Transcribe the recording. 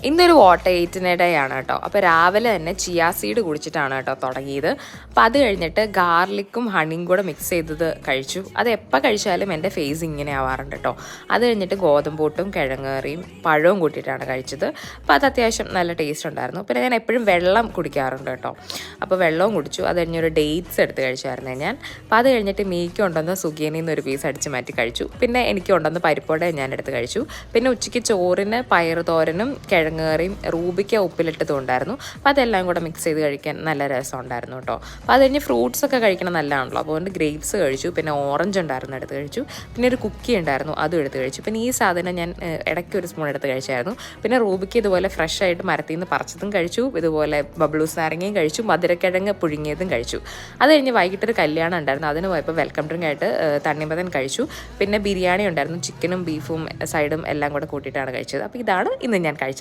ഇന്നൊരു water 8 day ആണ് കേട്ടോ. അപ്പോൾ രാവിലെ തന്നെ ചിയാ സീഡ് കുടിച്ചിട്ടാണ് കേട്ടോ തുടങ്ങിയത്. അപ്പോൾ അത് കഴിഞ്ഞിട്ട് ഗാർലിക്കും ഹണിയും കൂടെ മിക്സ് ചെയ്തത് കഴിച്ചു. അത് എപ്പോൾ കഴിച്ചാലും എൻ്റെ ഫേസ് ഇങ്ങനെ ആവാറുണ്ട് കേട്ടോ. അത് കഴിഞ്ഞിട്ട് ഗോതമ്പൂട്ടും കിഴങ്ങേറിയും പഴവും കൂട്ടിയിട്ടാണ് കഴിച്ചത്. അപ്പോൾ അത് അത്യാവശ്യം നല്ല ടേസ്റ്റ് ഉണ്ടായിരുന്നു. പിന്നെ ഞാൻ എപ്പോഴും വെള്ളം കുടിക്കാറുണ്ട് കേട്ടോ. അപ്പോൾ വെള്ളവും കുടിച്ചു. അത് കഴിഞ്ഞൊരു ഡേറ്റ്സ് എടുത്ത് കഴിച്ചായിരുന്നു ഞാൻ. അപ്പോൾ അത് കഴിഞ്ഞിട്ട് മീക്ക് കൊണ്ടുവന്ന് സുഖിയനിൽ നിന്ന് ഒരു പീസ് അടിച്ച് മാറ്റി കഴിച്ചു. പിന്നെ എനിക്ക് കൊണ്ടുവന്ന് പരിപ്പോടെ ഞാൻ എടുത്ത് കഴിച്ചു. പിന്നെ ഉച്ചയ്ക്ക് ചോറിന് പയറ് തോരനും കിഴങ്ങേറിയും റൂബിക്ക ഉപ്പിലിട്ടതും ഉണ്ടായിരുന്നു. അപ്പോൾ അതെല്ലാം കൂടെ മിക്സ് ചെയ്ത് കഴിക്കാൻ നല്ല രസം ഉണ്ടായിരുന്നു കേട്ടോ. അപ്പോൾ അത് കഴിഞ്ഞ് ഫ്രൂട്ട്സ് ഒക്കെ കഴിക്കണം നല്ലതാണല്ലോ. അപ്പോൾ അതുകൊണ്ട് ഗ്രേപ്സ് കഴിച്ചു. പിന്നെ ഓറഞ്ച് ഉണ്ടായിരുന്നു എടുത്ത് കഴിച്ചു. പിന്നെ ഒരു കുക്കി ഉണ്ടായിരുന്നു അതും എടുത്ത് കഴിച്ചു. പിന്നെ ഈ സാധനം ഞാൻ ഇടയ്ക്ക് ഒരു സ്പൂൺ എടുത്ത് കഴിച്ചായിരുന്നു. പിന്നെ റൂബിക്ക് ഇതുപോലെ ഫ്രഷ് ആയിട്ട് മരത്തിൽ നിന്ന് പറിച്ചതും കഴിച്ചു. ഇതുപോലെ ബബ്ലൂസ് നാരങ്ങയും കഴിച്ചു. മധുരക്കിഴങ്ങ് പുഴുങ്ങിയതും കഴിച്ചു. അത് കഴിഞ്ഞ് വൈകിട്ടൊരു കല്യാണം ഉണ്ടായിരുന്നു. അതിന് പോയപ്പോൾ വെൽക്കം ഡ്രിങ്ക് ആയിട്ട് തണ്ണിമത്തൻ കഴിച്ചു. പിന്നെ ബിരിയാണി ഉണ്ടായിരുന്നു. ചിക്കനും ബീഫും സൈഡും എല്ലാം കൂടെ കൂട്ടിയിട്ടാണ് കഴിച്ചത്. അപ്പോൾ ഇതാണ് ഇന്ന് ഞാൻ കഴിച്ചത്.